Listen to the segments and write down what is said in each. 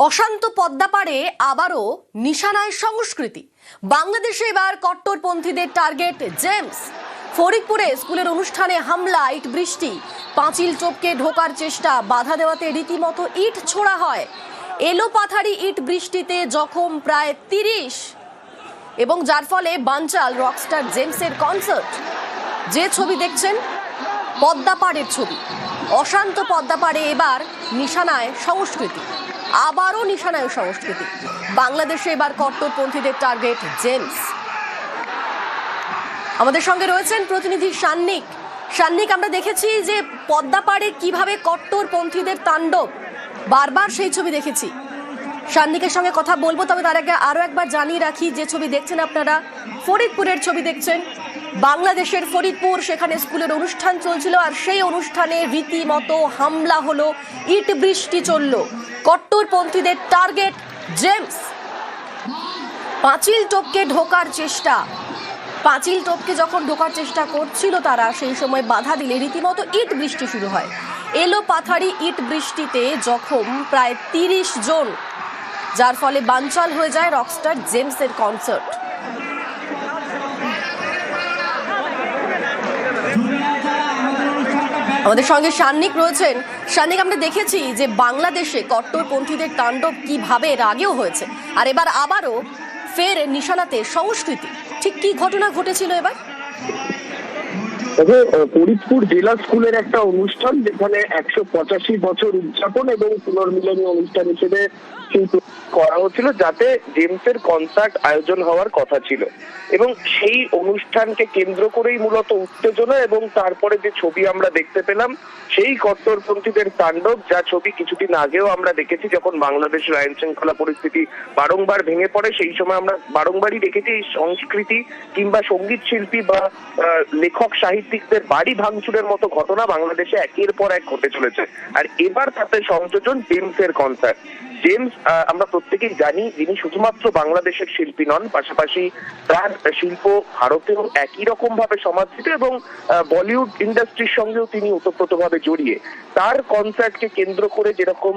অশান্ত পদ্মাপাড়ে আবারও নিশানায় সংস্কৃতি। বাংলাদেশে এবার কট্টরপন্থীদের টার্গেট জেমস। ফরিদপুরে স্কুলের অনুষ্ঠানে হামলা, ইট বৃষ্টি, পাঁচিল টপকে ঢোকার চেষ্টা, বাধা দেওয়াতে রীতিমতো ইট ছোড়া হয়। এলোপাথারি ইট বৃষ্টিতে জখম প্রায় 30 এবং যার ফলে বানচাল রকস্টার জেমসের কনসার্ট। যে ছবি দেখছেন পদ্মাপাড়ের ছবি। অশান্ত পদ্মাপাড়ে এবার নিশানায় সংস্কৃতি, আবারও নিশানায় সংস্কৃতি। বাংলাদেশে এবার কট্টরপন্থীদের টার্গেট জেমস। আমাদের সঙ্গে রয়েছেন প্রতিনিধি সান্নিক। সান্নিক, আমরা দেখেছি যে পদ্মাপাড়ে কিভাবে কট্টরপন্থীদের তাণ্ডব, বারবার সেই ছবি দেখেছি। সান্নিকের সঙ্গে কথা বলবো, তবে তার আগে আরো একবার জানিয়ে রাখি যে ছবি দেখছেন আপনারা ফরিদপুরের ছবি দেখছেন। বাংলাদেশের ফরিদপুর, সেখানে স্কুলের অনুষ্ঠান চলছিল আর সেই অনুষ্ঠানে রীতিমতো হামলা হলো, ইট বৃষ্টি চলল। কট্টরপন্থীদের টার্গেট জেমস। পাঁচিল টপকে ঢোকার চেষ্টা, পাঁচিল টপকে যখন ঢোকার চেষ্টা করছিল তারা, সেই সময় বাধা দিলে রীতিমতো ইট বৃষ্টি শুরু হয়। এলোপাথারি ইট বৃষ্টিতে জখম প্রায় 30 জন, যার ফলে বানচাল হয়ে যায় রকস্টার জেমসের কনসার্ট। আমাদের সঙ্গে সান্নিক রয়েছেন। সান্নিক, আমরা দেখেছি যে বাংলাদেশে কট্টরপন্থীদের তাণ্ডব কিভাবে এর আগেও হয়েছে, আর এবার আবারও ফের নিশানাতে সংস্কৃতি। ঠিক কি ঘটনা ঘটেছিল এবার? ফরিদপুর জেলা স্কুলের একটা অনুষ্ঠান, যেখানে 185 বছর উদযাপন এবং পুনর্মিলনী অনুষ্ঠান হিসেবে করা হচ্ছিল, যাতে জেমসের কনসার্ট আয়োজন হওয়ার কথা ছিল। এবং সেই অনুষ্ঠানকে কেন্দ্র করেই মূলত উত্তেজনা, এবং তারপরে যে ছবি আমরা দেখতে পেলাম সেই কট্টরপন্থীদের তাণ্ডব, যা ছবি কিছুদিন আগেও আমরা দেখেছি যখন বাংলাদেশের আইন শৃঙ্খলা পরিস্থিতি বারংবার ভেঙে পড়ে। সেই সময় আমরা বারংবারই দেখেছি এই সংস্কৃতি কিংবা সঙ্গীত শিল্পী বা লেখক সাহিত্যিকদের বাড়ি ভাঙচুরের মতো ঘটনা বাংলাদেশে একের পর এক ঘটে চলেছে। আর এবার তাতে সংযোজন জেমসের কনসার্ট। জেমস, আমরা প্রত্যেকেই জানি, যিনি শুধুমাত্র বাংলাদেশের শিল্পী নন, পাশাপাশি তার শিল্প ভারতেও একই রকম ভাবে সমাদৃত এবং বলিউড ইন্ডাস্ট্রির সঙ্গেও তিনি ওতপ্রোতভাবে জড়িয়ে। তার কনসার্টকে কেন্দ্র করে যেরকম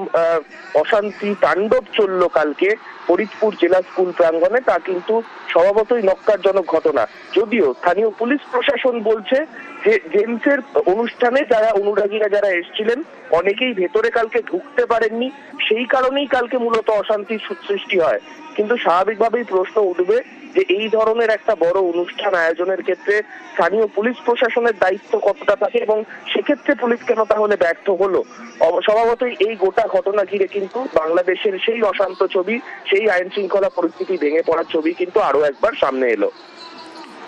অশান্তি তাণ্ডব চলল কালকে ফরিদপুর জেলা স্কুল প্রাঙ্গণে, তা কিন্তু স্বভাবতই নক্কারজনক ঘটনা। যদিও স্থানীয় পুলিশ প্রশাসন বলছে যে জেমসের অনুষ্ঠানে যারা অনুরাগীরা যারা এসেছিলেন, অনেকেই ভেতরে কালকে ঢুকতে পারেননি, সেই কারণেই কালকে মূলত অশান্তির সৃষ্টি হয়। কিন্তু স্বাভাবিকভাবেই প্রশ্ন উঠবে যে এই ধরনের একটা বড় অনুষ্ঠান আয়োজনের ক্ষেত্রে স্থানীয় পুলিশ প্রশাসনের দায়িত্ব কতটা থাকে, এবং সেক্ষেত্রে পুলিশ কেন তাহলে ব্যর্থ হলো। স্বভাবতই এই গোটা ঘটনা ঘিরে কিন্তু বাংলাদেশের সেই অশান্ত ছবি, সেই আইন শৃঙ্খলা পরিস্থিতি ভেঙে পড়ার ছবি কিন্তু আরো একবার সামনে এলো।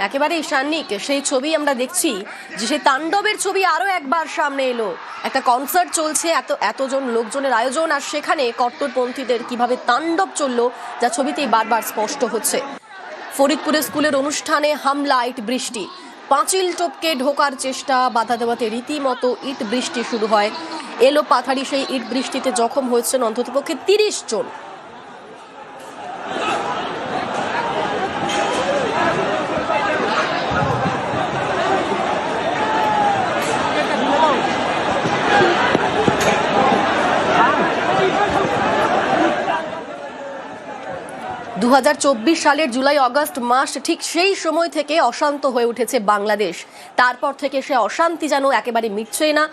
একেবারেই সান্নিক, সেই ছবি আমরা দেখছি যে সেই তাণ্ডবের ছবি আরো একবার সামনে এলো। একটা কনসার্ট চলছে, এতজন লোকজনের আয়োজন, আর সেখানে কট্টরপন্থীদের কিভাবে তাণ্ডব চললো যা ছবিতেই বারবার স্পষ্ট হচ্ছে। ফরিদপুরে স্কুলের অনুষ্ঠানে হামলা, ইট বৃষ্টি, পাঁচিল টপকে ঢোকার চেষ্টা, বাধা দেওয়াতে রীতিমতো ইট বৃষ্টি শুরু হয়। এলোপাথারি সেই ইট বৃষ্টিতে জখম হয়েছেন অন্ততপক্ষে 30 জন। 2024 সালের জুলাই আগস্ট মাস, ঠিক সেই সময় থেকে অশান্ত হয়ে উঠেছে বাংলাদেশ। তারপর থেকে সে অশান্তি যেন একেবারে মিটছেই না।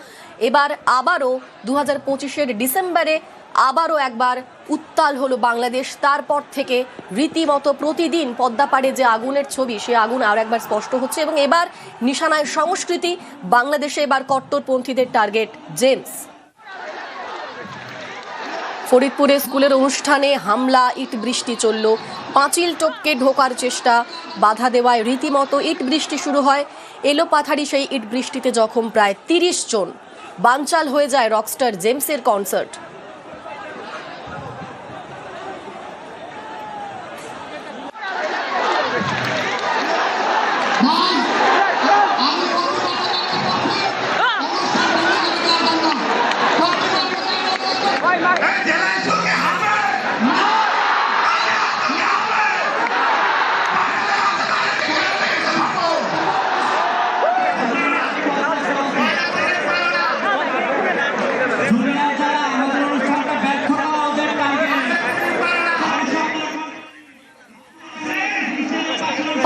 এবার আবারও 2025-এর ডিসেম্বরে আবারও একবার উত্তাল হলো বাংলাদেশ। তারপর থেকে রীতিমতো প্রতিদিন পদ্মাপাড়ে যে আগুনের ছবি, সে আগুন আরো একবার স্পষ্ট হচ্ছে এবং এবার নিশানায় সংস্কৃতি। বাংলাদেশে এবার কট্টরপন্থীদের টার্গেট জেমস। ফরিদপুরে স্কুলের অনুষ্ঠানে হামলা, ইট বৃষ্টি চলল, পাঁচিল টপকে ঢোকার চেষ্টা, বাধা দেওয়ায় রীতিমতো ইট বৃষ্টি শুরু হয়। এলোপাথারি সেই ইট বৃষ্টিতে জখম প্রায় 30 জন, বানচাল হয়ে যায় রকস্টার জেমসের কনসার্ট।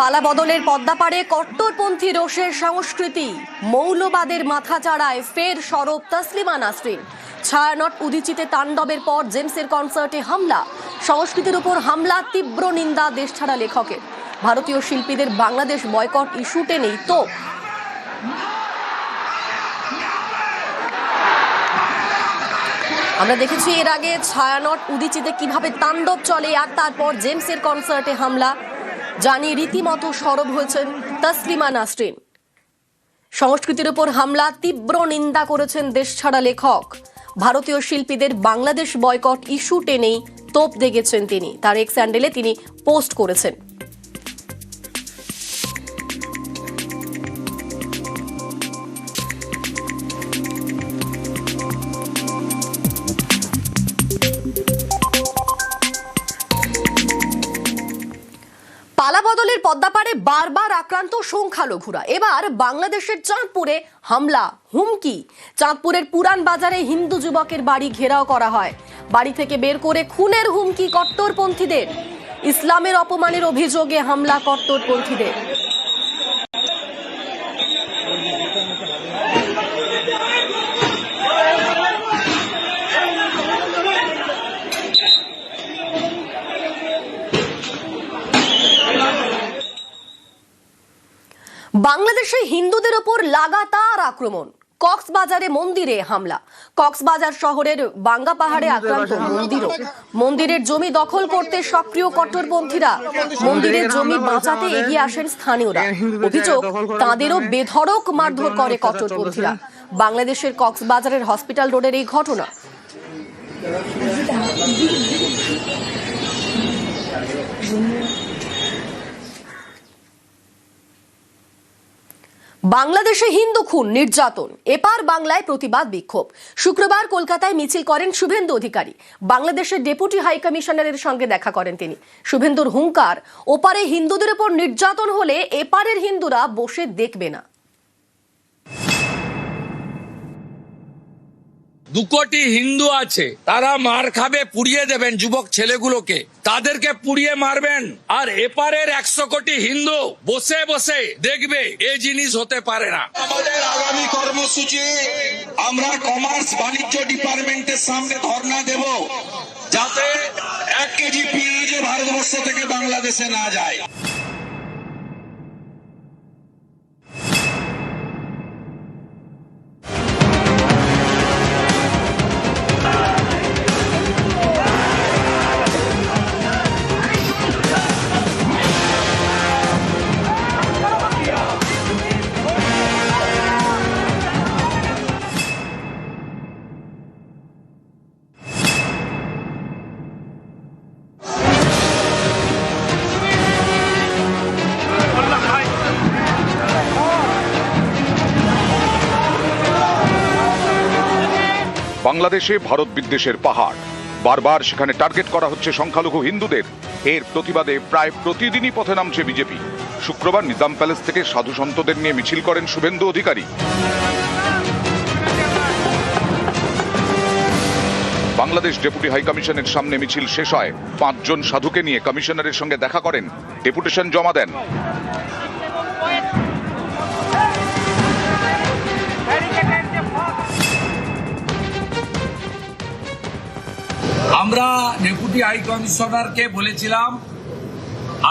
পালা বদলের পদ্মাপাড়ে কট্টরপন্থী রোষের সংস্কৃতি, মৌলবাদের মাথাচাড়ায় ফের সরব তসলিমা নাসরিন। ছায়ানট উদীচিতে তাণ্ডবের পর জেমসের কনসার্টে হামলা, সংস্কৃতির উপর হামলা, তীব্র নিন্দা দেশছাড়া লেখকের। ভারতীয় শিল্পীদের বাংলাদেশ বয়কট ইস্যু টেনেই তো আমরা দেখেছি এর আগে ছায়ানট উদীচিতে কিভাবে তাণ্ডব চলে, আর তারপর জেমসের কনসার্টে হামলা জানিয়ে রীতিমতো সরব হয়েছেন তসলিমা নাসরিন। সংস্কৃতির উপর হামলা, তীব্র নিন্দা করেছেন দেশছাড়া লেখক। ভারতীয় শিল্পীদের বাংলাদেশ বয়কট ইস্যু টেনেই তোপ দেগেছেন তিনি। তার এক্স হ্যান্ডেলে তিনি পোস্ট করেছেন। পালা বদলের পদ্মাপাড়ে বারবার আক্রান্ত সংখ্যালঘুরা। এবার বাংলাদেশের চাঁদপুরে হামলা, হুমকি। চাঁদপুরের পুরান বাজারে হিন্দু যুবকের বাড়ি ঘেরাও করা হয়, বাড়ি থেকে বের করে খুনের হুমকি কট্টরপন্থীদের। ইসলামের অপমানের অভিযোগে হামলা কট্টরপন্থীদের। বাংলাদেশে হিন্দুদের ওপর লাগাতার আক্রমণ, কক্সবাজারে মন্দিরে হামলা। কক্সবাজার শহরের বাঙ্গা পাহাড়ে আক্রান্ত মন্দিরও। মন্দিরের জমি দখল করতে সক্রিয় কট্টরপন্থীরা। মন্দিরের জমি বাঁচাতে এগিয়ে আসেন স্থানীয়রা। অভিযোগ, তাঁদেরও বেধড়ক মারধর করে কট্টরপন্থীরা। বাংলাদেশের কক্সবাজারের হসপিটাল রোডের এই ঘটনা। বাংলাদেশে হিন্দু খুন, নির্যাতন, এপার বাংলায় প্রতিবাদ বিক্ষোভ। শুক্রবার কলকাতায় মিছিল করেন শুভেন্দু অধিকারী। বাংলাদেশের ডেপুটি হাই কমিশনারের সঙ্গে দেখা করেন তিনি। শুভেন্দুর হুঙ্কার, ওপারে হিন্দুদের উপর নির্যাতন হলে এপারের হিন্দুরা বসে দেখবে না। 2 কোটি হিন্দু আছে, তারা মার খাবে, পুড়িয়ে দেবেন যুবক ছেলেগুলোকে, তাদেরকে পুড়িয়ে মারবেন। আর এপারের 100 কোটি হিন্দু বসে বসে দেখবে, এই জিনিস হতে পারে না। আমাদের আগামী কর্মসূচি, আমরা কমার্স বাণিজ্য ডিপার্টমেন্টের সামনে ধর্ণা দেব, যাতে 1 কেজি পেঁয়াজ ভারতবর্ষ থেকে বাংলাদেশে না যায়। বাংলাদেশে ভারত বিদ্বেষের পাহাড়, বারবার সেখানে টার্গেট করা হচ্ছে সংখ্যালঘু হিন্দুদের। এর প্রতিবাদে প্রায় প্রতিদিনই পথে নামছে বিজেপি। শুক্রবার নিজাম প্যালেস থেকে সাধু সন্তদের নিয়ে মিছিল করেন শুভেন্দু অধিকারী। বাংলাদেশ ডেপুটি হাই কমিশনের সামনে মিছিল শেষ হয়। 5 জন সাধুকে নিয়ে কমিশনারের সঙ্গে দেখা করেন, ডেপুটেশন জমা দেন। আমরা ডেপুটি হাই কমিশনারকে বলেছিলাম,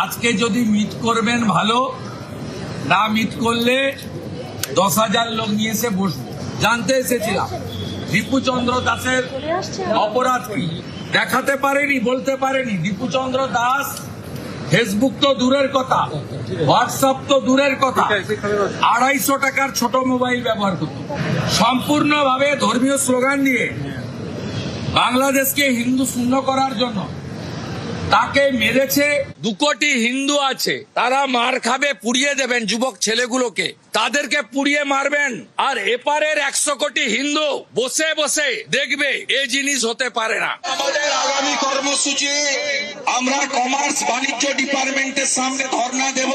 আজকে যদি মিট করবেন ভালো, না মিট করলে 10,000 লোক নিয়ে এসে বসবো। জানতে এসেছিলাম দীপুচন্দ্র দাসের অপরাধ কি, দেখাতে পারেনি, বলতে পারেনি। দীপুচন্দ্র দাস ফেসবুক তো দূরের কথা, হোয়াটসঅ্যাপ তো দূরের কথা, 250 টাকার ছোট মোবাইল ব্যবহার করত। সম্পূর্ণভাবে ধর্মীয় স্লোগান দিয়ে বাংলাদেশকে হিন্দু শূন্য করার জন্য তাকে মেরেছে। 2 কোটি হিন্দু আছে, তারা মার খাবে, পুড়িয়ে দেবেন যুবক ছেলেগুলোকে, তাদেরকে পুড়িয়ে মারবেন। আর এপারের 100 কোটি হিন্দু বসে বসে দেখবে, এই জিনিস হতে পারে না। আমাদের আগামী কর্মসূচি, আমরা কমার্স বাণিজ্য ডিপার্টমেন্টের সামনে ধর্ণা দেব,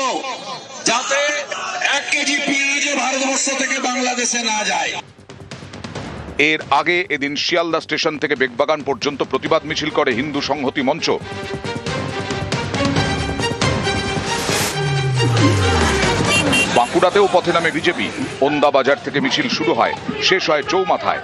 যাতে 1 কেজি পেঁয়াজ ভারতবর্ষ থেকে বাংলাদেশে না যায়। এর আগে এদিন শিয়ালদা স্টেশন থেকে বেগবাগান পর্যন্ত প্রতিবাদ মিছিল করে হিন্দু সংহতি মঞ্চ। বাঁকুড়াতেও পথে নামে বিজেপি। ওন্দা বাজার থেকে মিছিল শুরু হয়, শেষ হয় চৌমাথায়।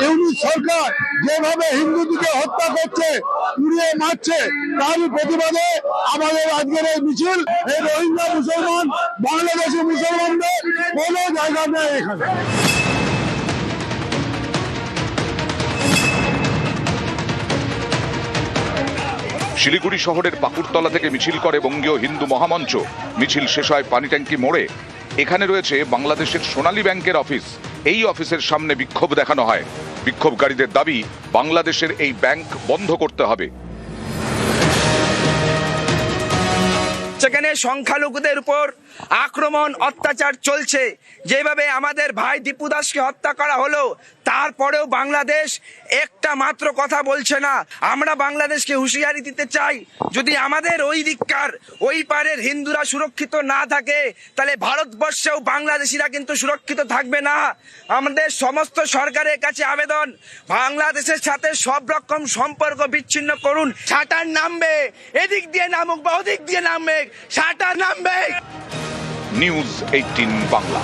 ইউনিট সরকার যেভাবে হিন্দুদেরকে হত্যা করছে, পুড়িয়ে মারছে, তারই প্রতিবাদে আমাদের আজকের এই মিছিল। এই রোহিঙ্গা মুসলমান, বাংলাদেশি মুসলমানদের কোনো জায়গা নেই এখানে। শিলিগুড়ি শহরের পাকুড়তলা থেকে মিছিল করে বঙ্গীয় হিন্দু মহামঞ্চ। মিছিল শেষ হয় পানি ট্যাঙ্কি মোড়ে। এখানে রয়েছে বাংলাদেশের সোনালী ব্যাংকের অফিস। এই অফিসের সামনে বিক্ষোভ দেখানো হয়। বিক্ষোভকারীদের দাবি, বাংলাদেশের এই ব্যাংক বন্ধ করতে হবে। সেখানে সংখ্যালঘুদের উপর আক্রমণ, অত্যাচার চলছে। যেভাবে আমাদের ভাই দীপু দাসকে হত্যা করা হলো, তারপরেও বাংলাদেশ একটা মাত্র কথা বলছে না। আমরা বাংলাদেশকে হুঁশিয়ারি দিতে চাই, যদি আমাদের ওই দিককার ওই পারের হিন্দুরা সুরক্ষিত না থাকে, তাহলে ভারতবর্ষেও বাংলাদেশিরা কিন্তু সুরক্ষিত থাকবে না। আমাদের সমস্ত সরকারের কাছে আবেদন, বাংলাদেশের সাথে সব রকম সম্পর্ক বিচ্ছিন্ন করুন। শাটার নামবে, এদিক দিয়ে নামুক বা ওদিক দিয়ে নামবে, শাটার নামবে। নিউজ 18 বাংলা।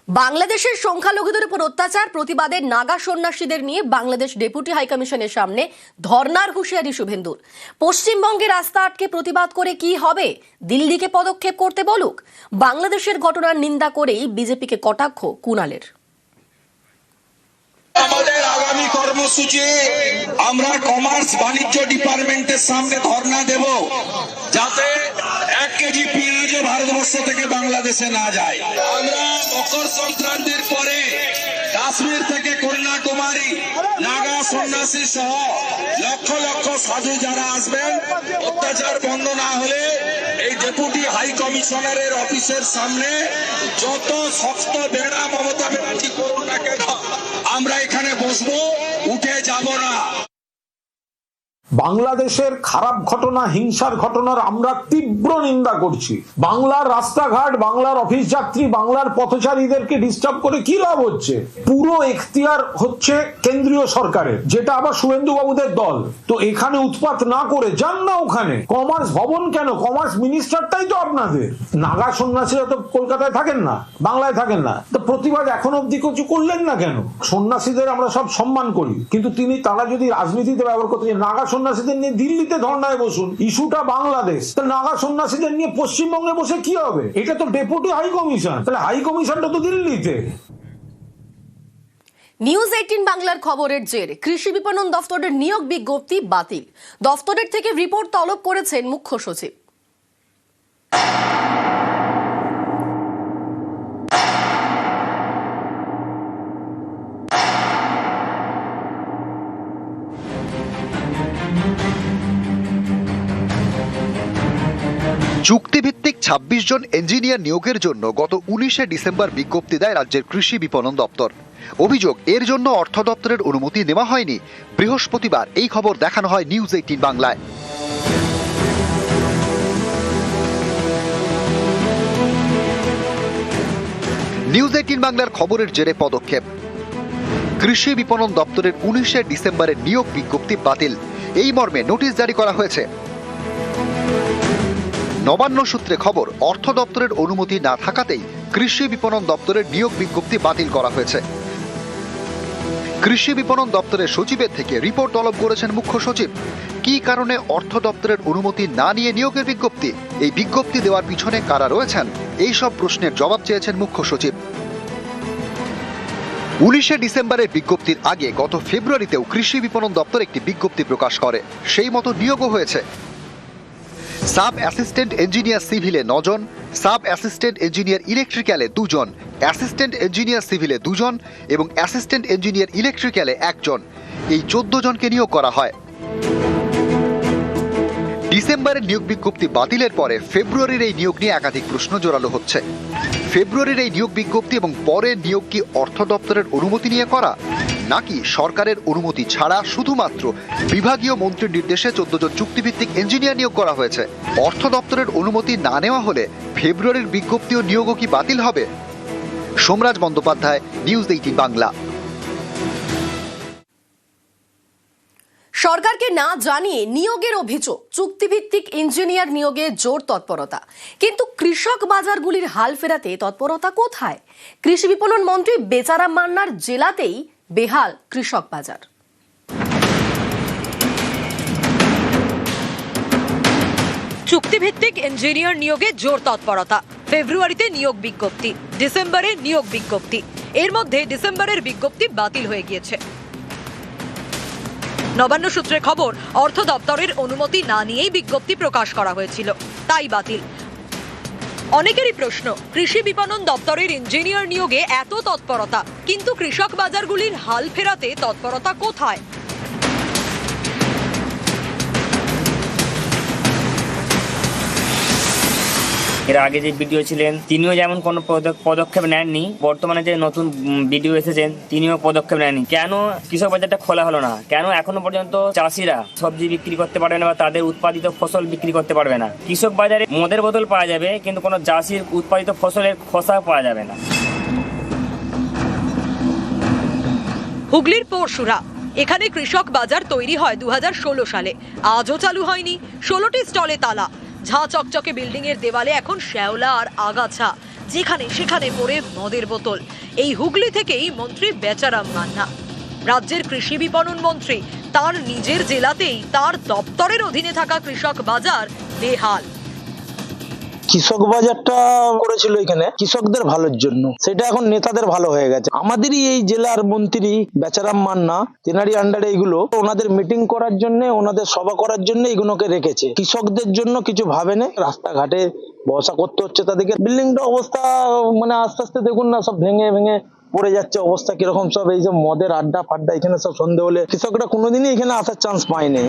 বাংলাদেশের সংখ্যালঘুদের উপর অত্যাচার প্রতিবাদে নাগা সন্ন্যাসীদের নিয়ে বাংলাদেশ ডেপুটি হাইকমিশনের সামনে ধর্নার হুঁশিয়ারি শুভেন্দুর। পশ্চিমবঙ্গে রাস্তা আটকে প্রতিবাদ করে কি হবে? দিল্লিকে পদক্ষেপ করতে বলুক। বাংলাদেশের ঘটনার নিন্দা করেই বিজেপিকে কটাক্ষ কুণালের। আমাদের আগামী কর্মসূচি, আমরা কমার্স বাণিজ্য ডিপার্টমেন্টের সামনে ধর্ণা দেব, যাতে 1 কেজি পেঁয়াজ ভারতবর্ষ থেকে বাংলাদেশে না যায়। আমরা মকর সংক্রান্তির পরে কাশ্মীর থেকে কন্যাকুমারী নাগা সন্ন্যাসী সহ লক্ষ লক্ষ সাধু যারা আসবেন, অত্যাচার বন্ধ না হলে এই ডেপুটি হাই কমিশনারের অফিসের সামনে যত শক্ত বেড়া মমতা ব্যানার্জি করুন না কেন, আমরা এখানে বসবো, উঠে যাব না। বাংলাদেশের খারাপ ঘটনা, হিংসার ঘটনার আমরা তীব্র নিন্দা করছি। বাংলার রাস্তাঘাট, বাংলার অফিস যাত্রী, বাংলার পথচারীদেরকে ডিস্টার্ব করে কি লাভ হচ্ছে? পুরো এখতিয়ার হচ্ছে কেন্দ্রীয় সরকারের, যেটা আবার শুভেন্দু বাবুদের দল। তো এখানে উৎপাত না করে যান না ওখানে। কমার্স ভবন কেন? কমার্স মিনিস্টারটাই তো আপনাদের। নাগা সন্ন্যাসীরা তো কলকাতায় থাকেন না, বাংলায় থাকেন না, তো প্রতিবাদ এখন অব্দি কিছু করলেন না কেন? সন্ন্যাসীদের আমরা সব সম্মান করি, কিন্তু তারা যদি রাজনীতিতে ব্যবহার করতে, নাগা সন্ন্যাসীদের নিয়ে দিল্লিতে ধর্নায় বসুন, ইস্যুটা বাংলাদেশ, তো নাগা সন্ন্যাসীদের নিয়ে পশ্চিমবঙ্গে বসে কি হবে? এটা তো ডেপুটি হাই কমিশন, তাহলে হাই কমিশনটা তো দিল্লিতে। নিউজ 18 বাংলার খবরের জেরে কৃষি বিপণন দফতরের নিয়োগ বিজ্ঞপ্তি বাতিল। দফতরের থেকে রিপোর্ট তলব করেছেন মুখ্য সচিব। চুক্তিভিত্তিক 26 জন ইঞ্জিনিয়ার নিয়োগের জন্য গত 19শে ডিসেম্বর বিজ্ঞপ্তি দেয় রাজ্যের কৃষি বিপণন দপ্তর। অভিযোগ, এর জন্য অর্থ দপ্তরের অনুমতি নেওয়া হয়নি। বৃহস্পতিবার এই খবর দেখানো হয় নিউজ 18 বাংলায়। নিউজ 18 বাংলার খবরের জেরে পদক্ষেপ। কৃষি বিপণন দপ্তরের 19শে ডিসেম্বরের নিয়োগ বিজ্ঞপ্তি বাতিল, এই মর্মে নোটিশ জারি করা হয়েছে। নবান্ন সূত্রে খবর, অর্থ দপ্তরের অনুমতি না থাকাতেই কৃষি বিপণন দপ্তরের নিয়োগ বিজ্ঞপ্তি বাতিল করা হয়েছে। কৃষি বিপণন দপ্তরের সচিবের থেকে রিপোর্ট তলব করেছেন মুখ্য সচিব। কি কারণে অর্থ দপ্তরের অনুমতি না নিয়ে নিয়োগের বিজ্ঞপ্তি, এই বিজ্ঞপ্তি দেওয়ার পিছনে কারা রয়েছেন, এই সব প্রশ্নের জবাব চেয়েছেন মুখ্য সচিব। 19শে ডিসেম্বরের বিজ্ঞপ্তির আগে গত ফেব্রুয়ারিতেও কৃষি বিপণন দপ্তর একটি বিজ্ঞপ্তি প্রকাশ করে, সেই মতো নিয়োগও হয়েছে। সাব অ্যাসিস্ট্যান্ট ইঞ্জিনিয়ার সিভিলে 9 জন, সাব অ্যাসিস্ট্যান্ট ইঞ্জিনিয়ার ইলেকট্রিক্যালে 2 জন, অ্যাসিস্ট্যান্ট ইঞ্জিনিয়ার সিভিলে 2 জন এবং অ্যাসিস্ট্যান্ট ইঞ্জিনিয়ার ইলেকট্রিক্যালে 1 জন, এই 14 জনকে নিয়োগ করা হয়। ডিসেম্বরের নিয়োগ বিজ্ঞপ্তি বাতিলের পরে ফেব্রুয়ারির এই নিয়োগ নিয়ে একাধিক প্রশ্ন জোরালো হচ্ছে। ফেব্রুয়ারির এই নিয়োগ বিজ্ঞপ্তি এবং পরের নিয়োগ কি অর্থ দপ্তরের অনুমতি নিয়ে করা, নাকি সরকারের অনুমতি ছাড়া শুধুমাত্র বিভাগীয় মন্ত্রীর নির্দেশে 14 জন চুক্তিভিত্তিক ইঞ্জিনিয়ার নিয়োগ করা হয়েছে? অর্থ দপ্তরের অনুমতি না নেওয়া হলে ফেব্রুয়ারির বিজ্ঞপ্তি ও নিয়োগও কি বাতিল হবে? সোমরাজ বন্দ্যোপাধ্যায়, নিউজ 18 বাংলা। সরকারকে না জানিয়ে নিয়োগের অভিযোগ, চুক্তিভিত্তিক ইঞ্জিনিয়ার নিয়োগে জোর তৎপরতা। কিন্তু কৃষক বাজারগুলির হাল ফেরাতে তৎপরতা কোথায়? কৃষি বিপণন মন্ত্রী বেচারাম মান্নার জেলাতেই বেহাল কৃষক বাজার। চুক্তিভিত্তিক ইঞ্জিনিয়ার নিয়োগে জোর তৎপরতা। ফেব্রুয়ারিতে নিয়োগ বিজ্ঞপ্তি, ডিসেম্বরে নিয়োগ বিজ্ঞপ্তি। এর মধ্যে ডিসেম্বরের বিজ্ঞপ্তি বাতিল হয়ে গিয়েছে। নবান্ন সূত্রে খবর, অর্থ দপ্তরের অনুমতি না নিয়েই বিজ্ঞপ্তি প্রকাশ করা হয়েছিল, তাই বাতিল। অনেকেরই প্রশ্ন, কৃষি বিপণন দপ্তরের ইঞ্জিনিয়ার নিয়োগে এত তৎপরতা, কিন্তু কৃষক বাজারগুলির হাল ফেরাতে তৎপরতা কোথায়? এর আগে যে বিডিও ছিলেন তিনিও যেমন কোনো পদক্ষেপ নেননি, বর্তমানে যে নতুন বিডিও এসেছেন তিনিও পদক্ষেপ নেননি। কেন কৃষক বাজারটা খোলা হলো না? কেন এখনো পর্যন্ত চাষিরা সবজি বিক্রি করতে পারবে না বা তাদের উৎপাদিত ফসল বিক্রি করতে পারবে না? কৃষক বাজারে মদের বোতল পাওয়া যাবে, কিন্তু কোনো চাষির উৎপাদিত ফসলের খোসা পাওয়া যাবে না। হুগলির পরশুরা, এখানে কৃষক বাজার তৈরি হয় 2016 সালে। আজও চালু হয়নি। 16টি স্টলে তালা। ঝাঁ চকচকে বিল্ডিং এর দেওয়ালে এখন শ্যাওলা আর আগাছা, যেখানে সেখানে পড়ে মদের বোতল। এই হুগলি থেকেই মন্ত্রী বেচারাম মান্না। রাজ্যের কৃষি বিপণন মন্ত্রী, তার নিজের জেলাতেই তার দপ্তরের অধীনে থাকা কৃষক বাজার বেহাল। কৃষক বাজারটা করেছিল এখানে কৃষকদের ভালোর জন্য, সেটা এখন নেতাদের ভালো হয়ে গেছে। আমাদেরই এই জেলার মন্ত্রী বেচারাম মান্না, তেনারি আন্ডারে এগুলো ওনাদের মিটিং করার জন্য, ওনাদের সভা করার জন্য এগুলোকে রেখেছে। কৃষকদের জন্য কিছু ভাবেনি। রাস্তাঘাটে বসা করতে হচ্ছে তাদেরকে। বিল্ডিংটা অবস্থা মানে আস্তে আস্তে দেখুন না, সব ভেঙে ভেঙে পড়ে যাচ্ছে। অবস্থা কিরকম, সব এই যে মদের আড্ডা ফাড্ডা, এখানে সব সন্ধে হলে কৃষকরা কোনোদিনই এখানে আসার চান্স পায়নি।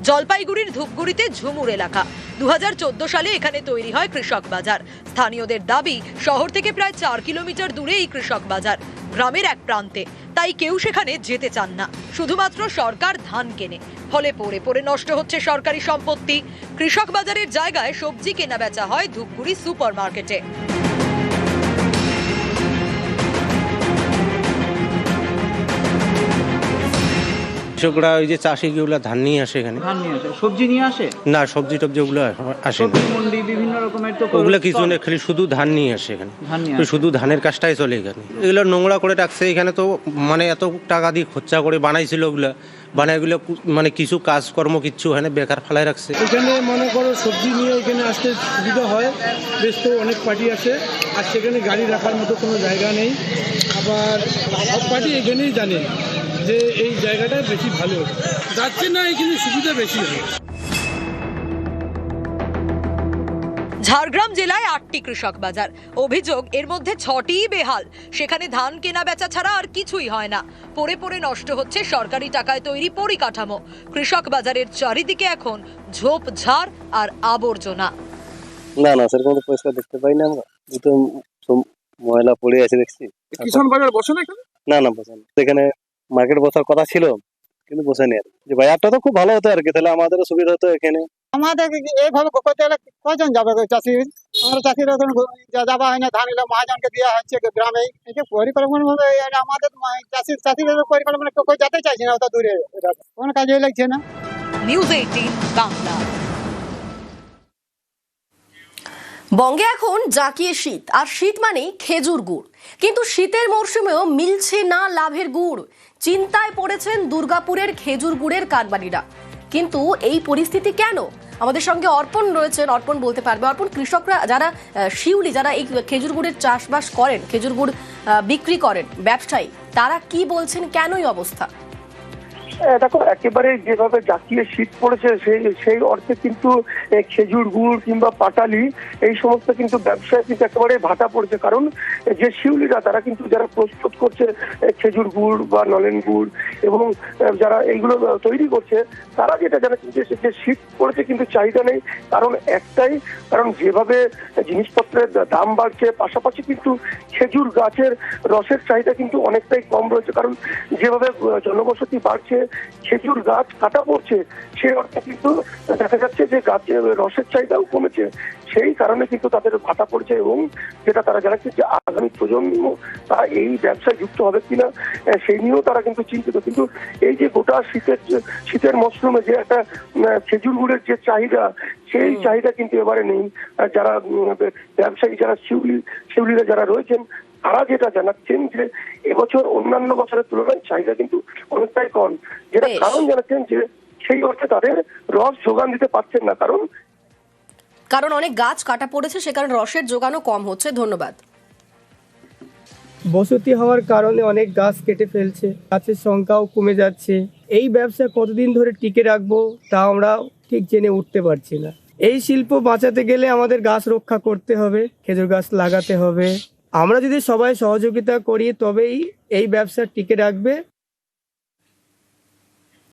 জলপাইগুড়ির ধূপগুড়িতে ঝুমুর এলাকা। 2014 সালে এখানে তৈরি হয় কৃষক বাজার। স্থানীয়দের দাবি, শহর থেকে প্রায় 4 কিলোমিটার দূরে এই কৃষক বাজার, গ্রামের এক প্রান্তে। তাই কেউ সেখানে যেতে চান না। শুধুমাত্র সরকার ধান কেনে, ফলে পড়ে পড়ে নষ্ট হচ্ছে সরকারি সম্পত্তি। কৃষক বাজারের জায়গায় সবজি কেনা বেচা হয় ধূপগুড়ি সুপার মার্কেটে। কৃষকরা ওই যে চাষিগুলো ধান নিয়ে আসে, এখানে ধান নিয়ে আসে, সবজি নিয়ে আসে না, সবজি টবজি ওগুলো আসে না। মন্ডি বিভিন্ন রকমের তো ওগুলো কিছু না, খালি শুধু ধান নিয়ে আসে এখানে। শুধু ধানের কাজটাই চলে এখানে। এগুলো নোংরা করে রাখছে এখানে। তো মানে এত টাকা দিয়ে খরচা করে বানাইছিল ওগুলা, বানায় এগুলো মানে কিছু কাজকর্ম কিচ্ছু এখানে বেকার ফেলায় রাখছে। এখানে মনে করো সবজি নিয়ে এখানে আসতে সুবিধা হয়, বেশ তো অনেক পার্টি আসে, আর সেখানে গাড়ি রাখার মতো কোনো জায়গা নেই। আবার সব পার্টি এখানেই জানে যে এই জায়গাটা বেশি ভালো যাচ্ছে না, এখানে সুবিধা বেশি হয়। ঝাড়গ্রাম জেলায় 8টি কৃষক বাজার। অভিযোগ, এর মধ্যে 6টিই বেহাল। সেখানে ধান কেনা বেচা ছাড়া আর কিছুই হয় না। পড়ে পড়ে নষ্ট হচ্ছে সরকারি টাকায় তৈরি পরিকাঠামো। কৃষক বাজারের চারিদিকে এখন ঝোপঝাড় আর আবর্জনা। না না, সেরকম তো পরিষ্কার দেখতে পাই না আমরা। দুটো ময়লা পড়ে আছে দেখছি। কিষাণ বাজার বসে না এখানে? না না, বসে না। এখানে মার্কেট বসার কথা ছিল, কিন্তু বসেনি আর কি। বাজারটা তো খুব ভালো হতো আর কি, তাহলে আমাদেরও সুবিধা হতো এখানে। আমাদের এইভাবে করতে হলে কজন যাবে চাষি? আমরা চাষিরা যাওয়া হয় না, ধান এলে মহাজনকে দেওয়া হচ্ছে গ্রামে। এই যে পরিকল্পনা ভাবে আমাদের চাষিদের পরিকল্পনা কেউ যেতে চাইছে না, অত দূরে কোনো কাজে লাগছে না। নিউজ 18 বাংলা। বঙ্গে এখন জাঁকিয়ে শীত, আর শীত মানেই খেজুর গুড়। কিন্তু শীতের মরশুমেও মিলছে না লাভের গুড়। চিন্তায় পড়েছেন দুর্গাপুরের খেজুর গুড়ের কারবারিরা। কিন্তু এই পরিস্থিতি কেন? আমাদের সঙ্গে অর্পণ রয়েছেন, অর্পণ বলতে পারবে। অর্পণ, কৃষকরা যারা শিউলি, যারা এই খেজুর গুড়ের চাষবাস করেন, খেজুর গুড় বিক্রি করেন, ব্যবসায়ী, তারা কি বলছেন, কেনই অবস্থা? দেখো, একেবারে যেভাবে জাতীয় শীত পড়েছে সেই অর্থে কিন্তু খেজুর গুড় কিংবা পাটালি এই সমস্ত কিন্তু ব্যবসায় কিন্তু একেবারে ভাটা পড়েছে। কারণ যে শিউলিরা, তারা কিন্তু যারা প্রস্তুত করছে খেজুর গুড় বা নলেন গুড় এবং যারা এইগুলো তৈরি করছে, তারা যেটা জানাচ্ছেন যে শীত পড়েছে কিন্তু চাহিদা নেই। কারণ একটাই, কারণ যেভাবে জিনিসপত্রের দাম বাড়ছে, পাশাপাশি কিন্তু খেজুর গাছের রসের চাহিদা কিন্তু অনেকটাই কম রয়েছে। কারণ যেভাবে জনবসতি বাড়ছে, যে খেজুর গাছ কাটা পড়ছে, সেই অর্থে কিন্তু দেখা যাচ্ছে যে গাছের রসের চাহিদাও কমেছে। সেই কারণে কিন্তু তাদের ভাতা পড়ছে, এবং যেটা তারা জানাচ্ছে যে আগামী প্রজন্ম তারা এই ব্যবসায় যুক্ত হবে কিনা সেই নিয়েও তারা কিন্তু চিন্তিত। কিন্তু এই যে গোটা শীতের মরশুমে যে একটা খেজুর গুড়ের যে চাহিদা, সেই চাহিদা কিন্তু এবারে নেই। যারা ব্যবসায়ী, যারা শিউলিরা যারা রয়েছেন, তারা যেটা জানাচ্ছেন যে এবছর অন্যান্য বছরের তুলনায় চাহিদা কিন্তু অনেকটাই কম, যেটা কারণ জানাচ্ছেন যে সেই অর্থে তাদের রস যোগান দিতে পারছেন না, কারণ অনেক গাছ কাটা পড়েছে, সে কারণে রসের যোগানও কম হচ্ছে। ধন্যবাদ। বসতি হওয়ার কারণে অনেক গাছ কেটে ফেলছে, গাছের সংখ্যাও কমে যাচ্ছে। এই ব্যবসা কতদিন ধরে টিকে রাখবো তা আমরা ঠিক জেনে উঠতে পারছি না। এই শিল্প বাঁচাতে গেলে আমাদের গাছ রক্ষা করতে হবে, খেজুর গাছ লাগাতে হবে। আমরা যদি সবাই সহযোগিতা করি তবেই এই ব্যবসা টিকে রাখবে।